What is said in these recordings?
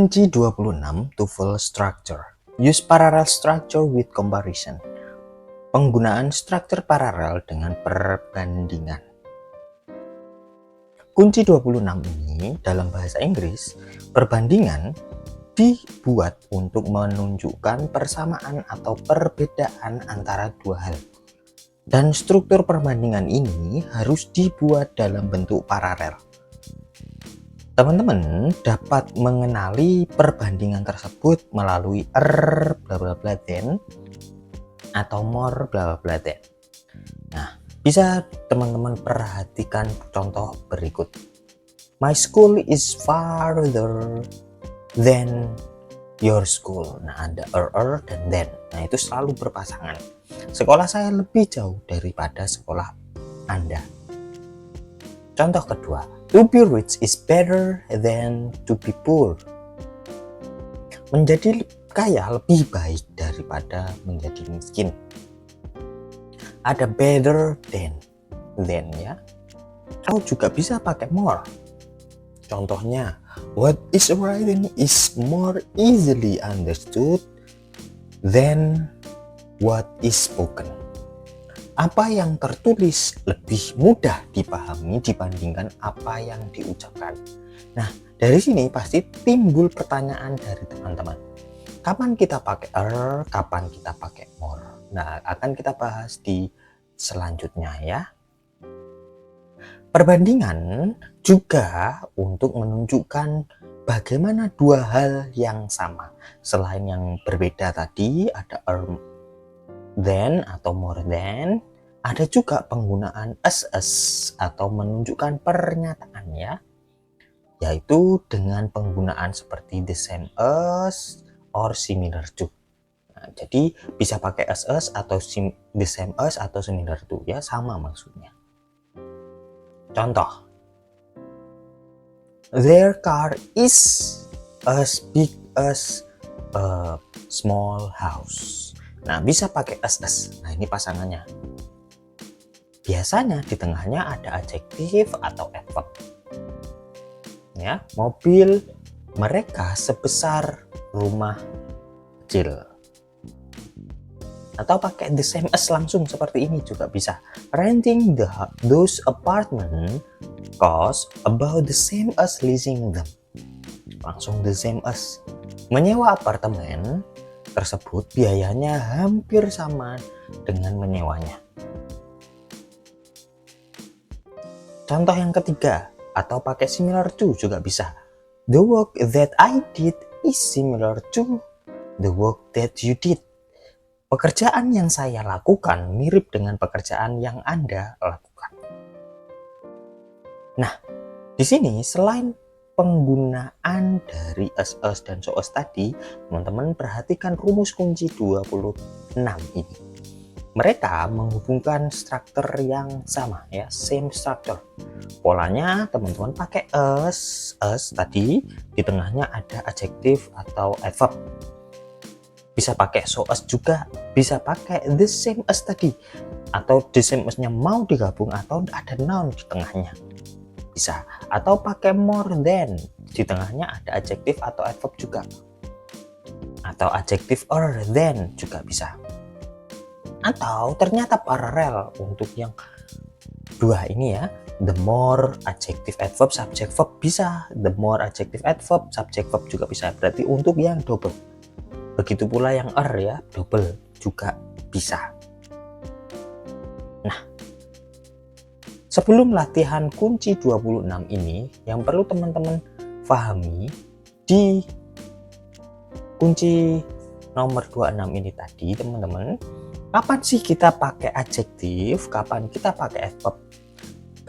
Kunci 26 tuple structure. Use parallel structure with comparison. Penggunaan struktur paralel dengan perbandingan. Kunci 26 ini dalam bahasa Inggris, perbandingan dibuat untuk menunjukkan persamaan atau perbedaan antara dua hal. Dan struktur perbandingan ini harus dibuat dalam bentuk paralel. Teman-teman dapat mengenali perbandingan tersebut melalui bla bla bla then atau more bla bla bla then. Nah, bisa teman-teman perhatikan contoh berikut. My school is farther than your school. Nah, ada dan then. Nah, itu selalu berpasangan. Sekolah saya lebih jauh daripada sekolah Anda. Contoh kedua, to be rich is better than to be poor. Menjadi kaya lebih baik daripada menjadi miskin. Ada better than ya. Atau juga bisa pakai more. Contohnya, what is written is more easily understood than what is spoken. Apa yang tertulis lebih mudah dipahami dibandingkan apa yang diucapkan. Nah, dari sini pasti timbul pertanyaan dari teman-teman. Kapan kita pakai kapan kita pakai more? Nah, akan kita bahas di selanjutnya ya. Perbandingan juga untuk menunjukkan bagaimana dua hal yang sama. Selain yang berbeda tadi, ada then atau more than, ada juga penggunaan as atau menunjukkan pernyataan ya, yaitu dengan penggunaan seperti the same as or similar to. Nah, jadi bisa pakai as atau the same as atau similar to ya, sama maksudnya. Contoh, their car is as big as a small house. Nah, bisa pakai as. Nah, ini pasangannya. Biasanya di tengahnya ada adjektif atau adverb. Ya, mobil mereka sebesar rumah kecil. Atau pakai the same as langsung seperti ini juga bisa. Renting those apartment cost about the same as leasing them. Langsung the same as. Menyewa apartemen tersebut biayanya hampir sama dengan menyewanya. Contoh yang ketiga, atau pakai similar to juga bisa. The work that I did is similar to the work that you did. Pekerjaan yang saya lakukan mirip dengan pekerjaan yang Anda lakukan. Nah, di sini selain penggunaan dari as dan so as tadi, teman-teman perhatikan rumus kunci 26 ini. Mereka menghubungkan struktur yang sama ya, same structure. Polanya teman-teman pakai as tadi, di tengahnya ada adjektif atau adverb. Bisa pakai so as juga, bisa pakai the same as tadi, atau the same as-nya mau digabung atau ada noun di tengahnya. Bisa, atau pakai more than, di tengahnya ada adjektif atau adverb juga, atau adjektif or than juga bisa. Atau ternyata paralel untuk yang dua ini ya, the more adjective adverb subject verb bisa, the more adjective adverb subject verb juga bisa, berarti untuk yang double. Begitu pula yang ya, double juga bisa. Nah, sebelum latihan kunci 26 ini, yang perlu teman-teman pahami di kunci nomor 26 ini tadi, teman-teman, kapan sih kita pakai adjektif, kapan kita pakai adverb?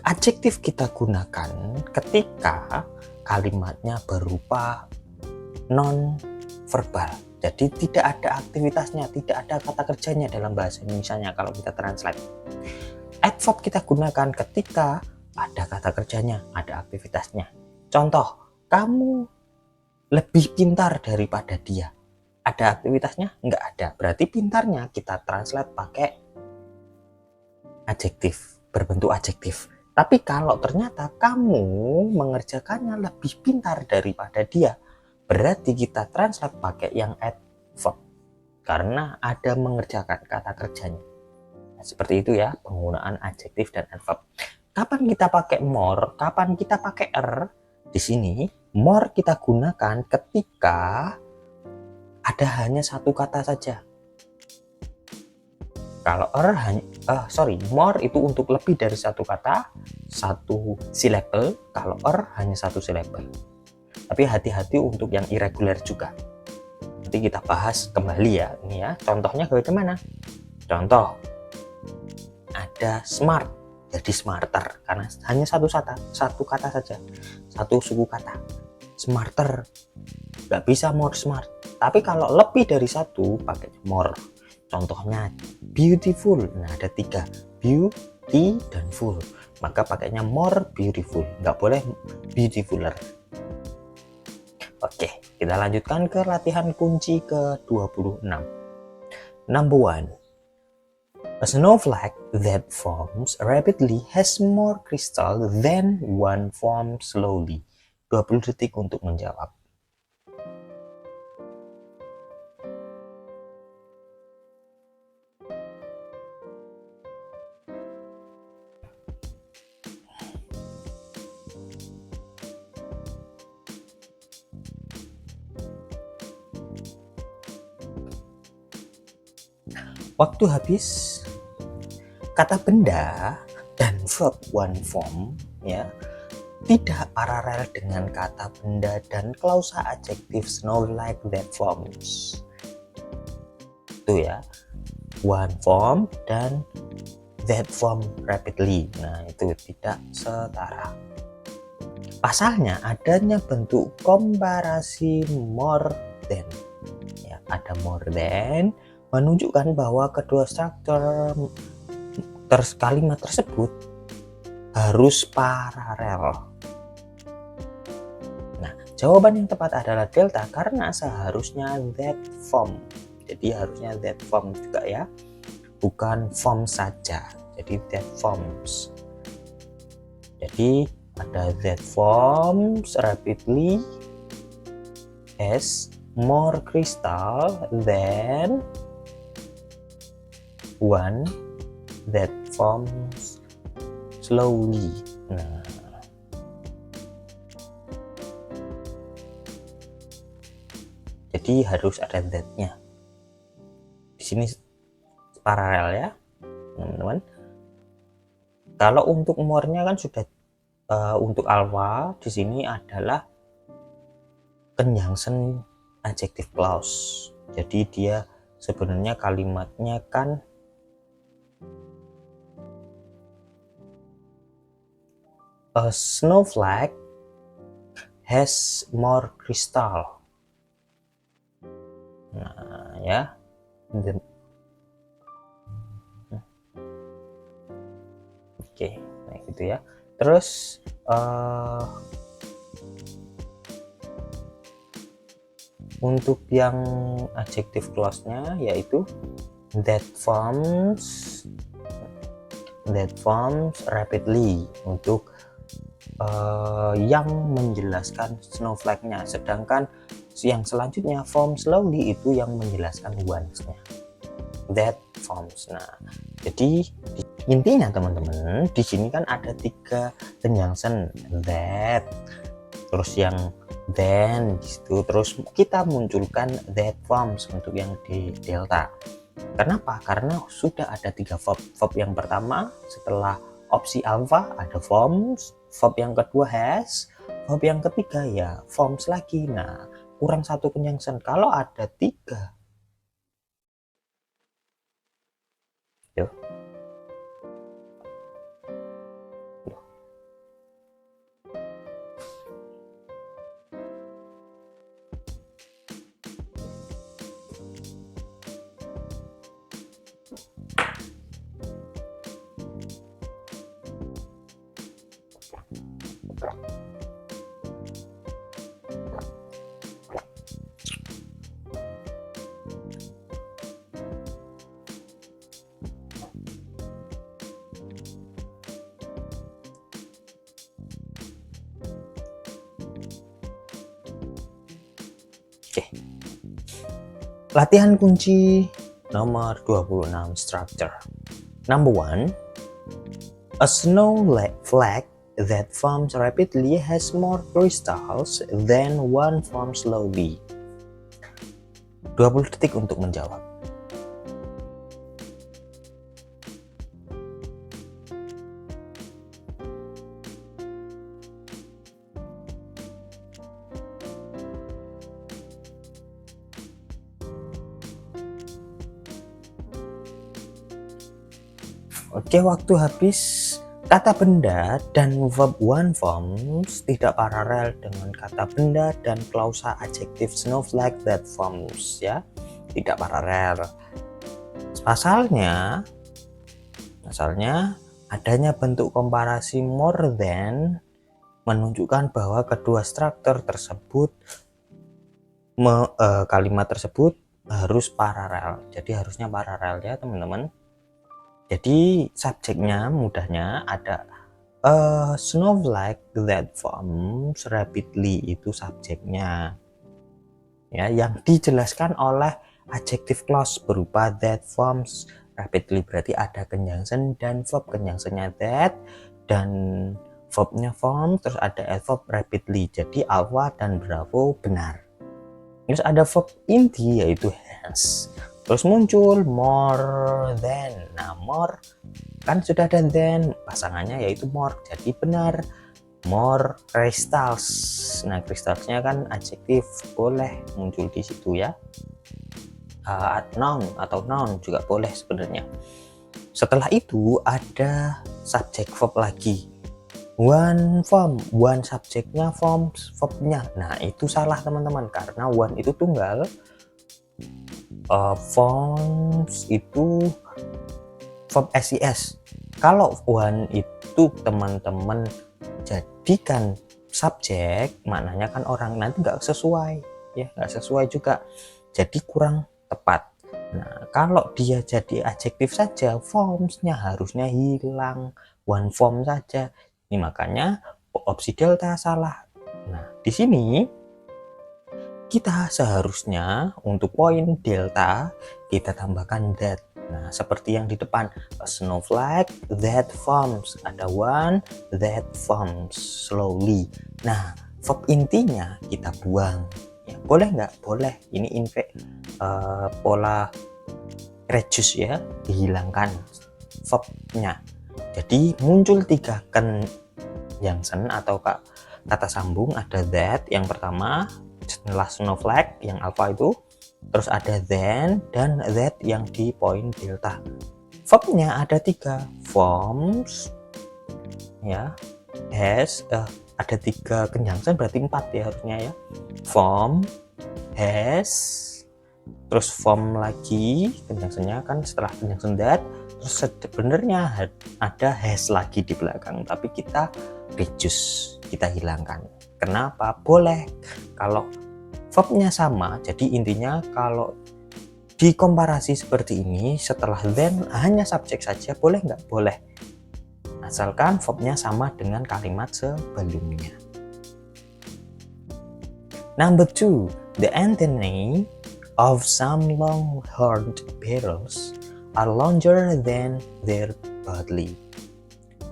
Adjektif kita gunakan ketika kalimatnya berupa non-verbal. Jadi tidak ada aktivitasnya, tidak ada kata kerjanya dalam bahasa Indonesianya kalau kita translate. Adverb kita gunakan ketika ada kata kerjanya, ada aktivitasnya. Contoh, kamu lebih pintar daripada dia. Ada aktivitasnya? Enggak ada. Berarti pintarnya kita translate pakai adjektif, berbentuk adjektif. Tapi kalau ternyata kamu mengerjakannya lebih pintar daripada dia, berarti kita translate pakai yang adverb karena ada mengerjakan kata kerjanya. Nah, seperti itu ya penggunaan adjektif dan adverb. Kapan kita pakai more? Kapan kita pakai Di sini more kita gunakan ketika ada hanya satu kata saja. Kalau more itu untuk lebih dari satu kata, satu syllable. Kalau hanya satu syllable. Tapi hati-hati untuk yang irregular juga. Nanti kita bahas kembali ya. Ini ya, contohnya bagaimana? Contoh, ada smart, jadi smarter karena hanya satu kata saja, satu suku kata. Smarter, nggak bisa more smart. Tapi kalau lebih dari satu, pakai more. Contohnya beautiful. Nah, ada 3, beauty dan full. Maka pakainya more beautiful, nggak boleh beautifuler. Oke, kita lanjutkan ke latihan kunci ke-26. Number 1. A snowflake that forms rapidly has more crystal than one forms slowly. 20 detik untuk menjawab. Waktu habis. Kata benda dan verb one form ya tidak paralel dengan kata benda dan klausa adjektif snow like that forms. Itu ya, one form dan that form rapidly. Nah, itu tidak setara. Pasalnya adanya bentuk komparasi more than. Ya, ada more than menunjukkan bahwa kedua struktur kalimat tersebut harus paralel. Nah, jawaban yang tepat adalah delta karena seharusnya that form. Jadi harusnya that form juga ya, bukan form saja. Jadi that forms. Jadi ada that forms rapidly has more crystal than one that forms slowly. Nah, jadi harus ada that-nya. Di sini paralel ya, teman-teman. Kalau untuk more-nya kan sudah untuk alpha di sini adalah conjunction adjective clause. Jadi dia sebenarnya kalimatnya kan a snowflake has more crystal. Nah, ya. Oke, nah gitu ya. Terus untuk yang adjective clause-nya yaitu that forms rapidly untuk yang menjelaskan snowflake-nya, sedangkan yang selanjutnya form slowly itu yang menjelaskan once-nya, that forms. Nah, jadi intinya teman-teman di sini kan ada 3 conjunction, that, terus yang then gitu, terus kita munculkan that forms untuk yang di delta. Kenapa? Karena sudah ada 3 verb yang pertama setelah opsi alpha ada forms, verb yang kedua has, verb yang ketiga ya forms lagi. Nah, kurang 1 conjunction. Kalau ada 3, yuk. Oke. Latihan kunci nomor 26, structure. Number 1, a snowflake that forms rapidly has more crystals than one forms slowly. 20 detik untuk menjawab. Oke, waktu habis. Kata benda dan verb one forms tidak paralel dengan kata benda dan klausa adjektif snowflake that forms, ya. Tidak paralel. Pasalnya adanya bentuk komparasi more than menunjukkan bahwa kedua struktur tersebut kalimat tersebut harus paralel. Jadi harusnya paralel, ya teman-teman. Jadi subjeknya mudahnya ada snowflake that forms rapidly, itu subjeknya, ya, yang dijelaskan oleh adjective clause berupa that forms rapidly, berarti ada conjunction dan verb. Conjunctionnya that dan verbnya form, terus ada adverb rapidly. Jadi Alpha dan Bravo benar. Terus ada verb inti yaitu has. Terus muncul more than. Nah, more kan sudah ada then, pasangannya yaitu more, jadi benar. More crystals. Nah, crystalsnya kan adjektif, boleh muncul di situ, ya. Noun atau noun juga boleh sebenarnya. Setelah itu ada subject verb lagi. One form, one subjeknya, forms verbnya. Nah, itu salah teman-teman, karena one itu tunggal. Forms itu verb SIS. Kalau one itu teman-teman jadikan subjek, maknanya kan orang, nanti nggak sesuai, ya, nggak sesuai juga, jadi kurang tepat. Nah, kalau dia jadi adjektif saja, formsnya harusnya hilang, one form saja. Ini makanya opsi delta salah. Nah, di sini kita seharusnya untuk poin delta kita tambahkan that. Nah, seperti yang di depan, a snowflake that forms, ada one that forms slowly. Nah, verb intinya kita buang, ya. Boleh nggak? Boleh. Ini pola reduce, ya, dihilangkan verbnya. Jadi muncul 3 conjunction atau kata sambung. Ada that yang pertama setelah snowflake yang alpha itu, terus ada then dan that yang di poin delta. Verbnya ada 3, forms, ya, has, ada 3 conjunction, berarti 4 ya harusnya, ya. Form, has, terus form lagi, conjunctionnya kan setelah conjunction that, terus sebenarnya ada has lagi di belakang, tapi kita reduce, kita hilangkan. Kenapa? Boleh kalau verbnya sama. Jadi intinya kalau dikomparasi seperti ini, setelah then hanya subjek saja, boleh nggak? Boleh, asalkan verbnya sama dengan kalimat sebelumnya. Number 2, the antennae of some long-horned beetles are longer than their body.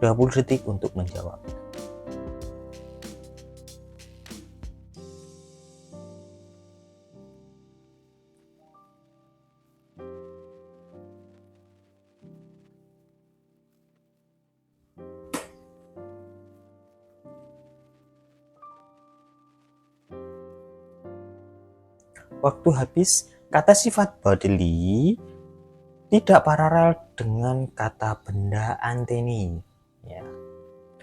20 detik untuk menjawab. Waktu habis. Kata sifat bodily tidak paralel dengan kata benda anteni, ya.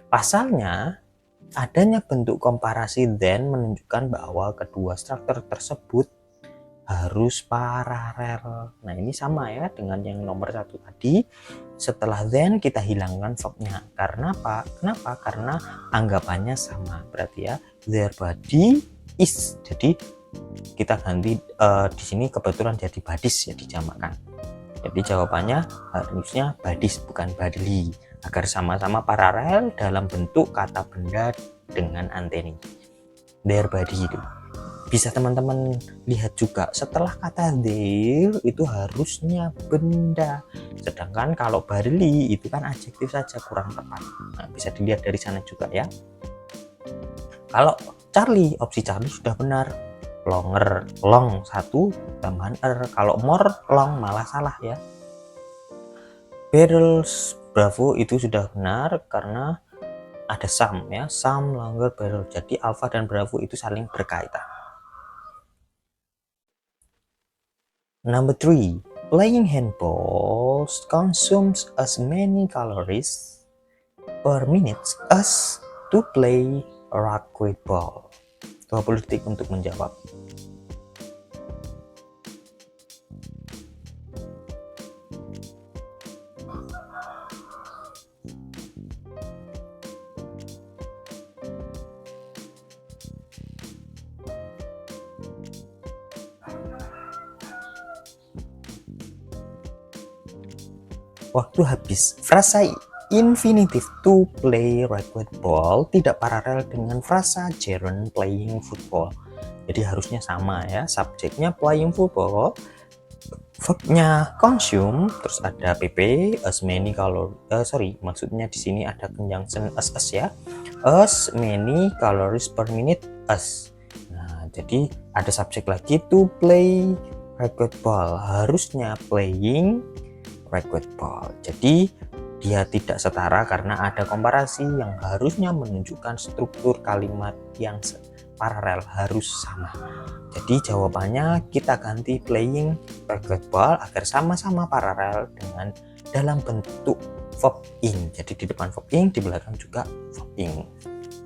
Pasalnya adanya bentuk komparasi then menunjukkan bahwa kedua struktur tersebut harus paralel. Nah, ini sama, ya, dengan yang nomor 1 tadi. Setelah then kita hilangkan verbnya. Karena apa? Kenapa? Karena anggapannya sama. Berarti, ya, their body is. Jadi kita ganti di sini kebetulan jadi badis, ya, dijamakkan. Jadi jawabannya harusnya badis bukan badly, agar sama-sama paralel dalam bentuk kata benda dengan anteni. Their body itu. Bisa teman-teman lihat juga setelah kata there itu harusnya benda, sedangkan kalau barely itu kan adjektif saja, kurang tepat. Nah, bisa dilihat dari sana juga ya. Kalau Charlie, opsi Charlie sudah benar, longer, long satu tambahan er. Kalau more, long malah salah ya. Barrels, Bravo itu sudah benar karena ada some ya, some longer barrel. Jadi Alpha dan Bravo itu saling berkaitan. Number 3, playing handball consumes as many calories per minute as to play racquetball. 20 detik untuk menjawab. Waktu habis. Frasa infinitive to play racquetball tidak paralel dengan frasa gerund playing football. Jadi harusnya sama ya. Subjeknya playing football, verbnya consume, terus ada pp as many maksudnya di sini ada conjunction as ya. As many calories per minute as. Nah, jadi ada subjek lagi to play racquetball. Harusnya playing racquetball. Jadi dia tidak setara karena ada komparasi yang harusnya menunjukkan struktur kalimat yang paralel harus sama. Jadi jawabannya kita ganti playing racquetball agar sama-sama paralel dengan dalam bentuk verb ing. Jadi di depan verb ing, di belakang juga verb ing.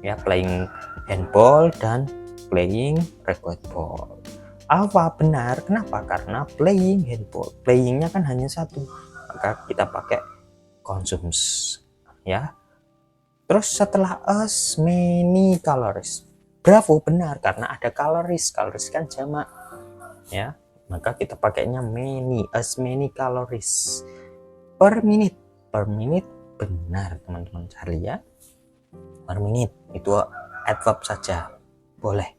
Ya, playing handball dan playing racquetball. Alpha benar, kenapa? Karena playing handball, playingnya kan hanya satu, maka kita pakai consumes ya. Terus setelah as many calories, Bravo benar karena ada calories kan jamak ya, maka kita pakainya many, as many calories per minute. Per minute benar teman-teman, cari ya, per minute itu adverb saja boleh.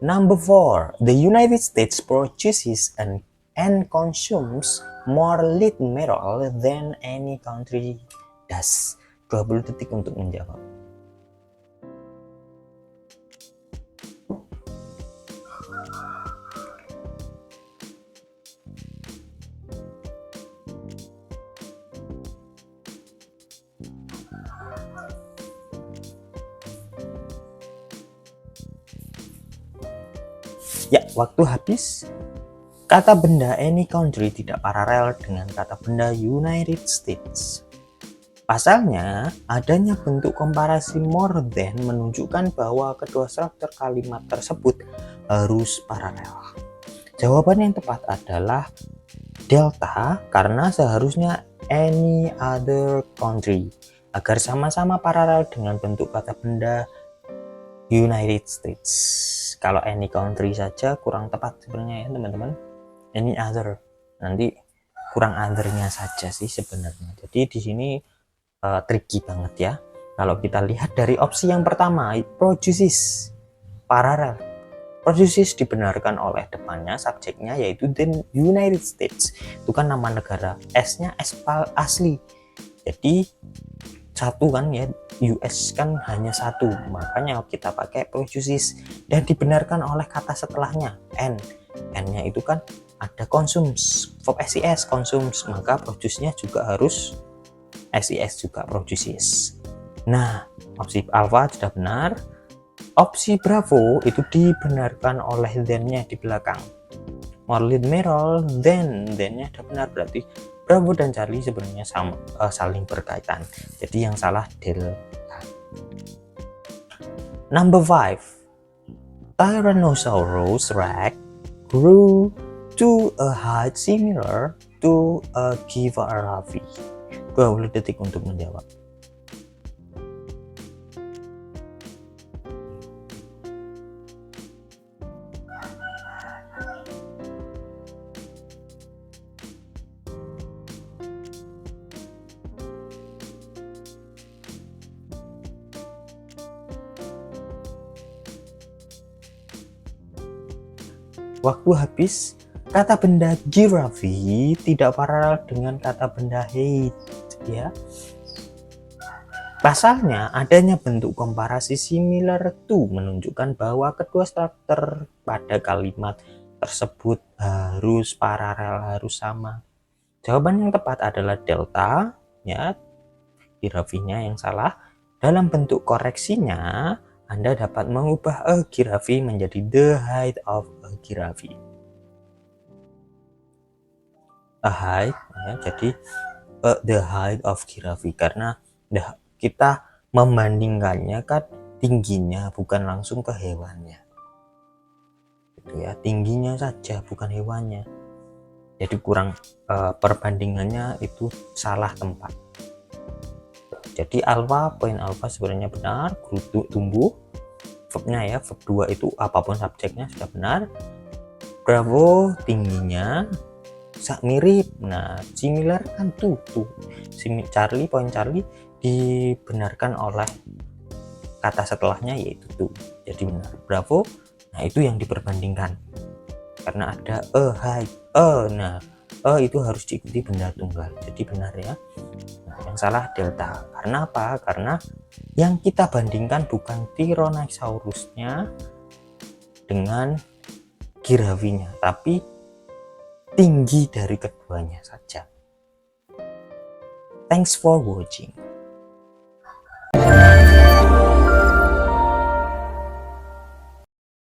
Number 4, the United States produces and consumes more lead metal than any country does. 20 detik untuk menjawab. Ya, waktu habis. Kata benda any country tidak paralel dengan kata benda United States. Pasalnya, adanya bentuk komparasi more than menunjukkan bahwa kedua struktur kalimat tersebut harus paralel. Jawaban yang tepat adalah delta, karena seharusnya any other country agar sama-sama paralel dengan bentuk kata benda United States. Kalau any country saja kurang tepat sebenarnya ya teman-teman. Any other, nanti kurang othernya saja sih sebenarnya. Jadi di sini tricky banget ya. Kalau kita lihat dari opsi yang pertama, produces paralel. Produces dibenarkan oleh depannya subjeknya yaitu the United States. Itu kan nama negara, S-nya asli. Jadi satu kan ya, US kan hanya satu, makanya kita pakai produces, dan dibenarkan oleh kata setelahnya n-nya itu kan ada consumes, verb SIS consumes, maka produce-nya juga harus SIS juga produces. Nah, opsi alpha sudah benar. Opsi Bravo itu dibenarkan oleh then-nya di belakang. More lead metal, then-nya sudah benar, berarti Bravo dan Charlie sebenarnya saling berkaitan. Jadi yang salah delta. Number 5, Tyrannosaurus Rex grew to a height similar to a giraffe. 20 detik untuk menjawab. Waktu habis. Kata benda giraffe tidak paralel dengan kata benda height, ya. Pasalnya, adanya bentuk komparasi similar to menunjukkan bahwa kedua struktur pada kalimat tersebut harus paralel, harus sama. Jawaban yang tepat adalah delta, ya, giraffe-nya yang salah. Dalam bentuk koreksinya, Anda dapat mengubah a giraffe menjadi the height of a giraffe. A height, ya, jadi the height of giraffe, karena kita membandingkannya kan tingginya, bukan langsung ke hewannya, gitu ya, tingginya saja bukan hewannya, jadi kurang perbandingannya itu salah tempat. Jadi poin alfa sebenarnya benar, guru tumbuh, verbnya ya, verb 2 itu apapun subjeknya sudah benar. Bravo, tingginya mirip. Nah, similar kan tuh Charlie, poin Charlie dibenarkan oleh kata setelahnya yaitu tuh, jadi benar. Bravo, nah itu yang diperbandingkan karena ada height. Nah, itu harus diikuti benda tunggal, jadi benar ya. Nah, yang salah delta. Karena apa? Karena yang kita bandingkan bukan Tyrannosaurusnya dengan giraffe-nya, tapi tinggi dari keduanya saja. Thanks for watching.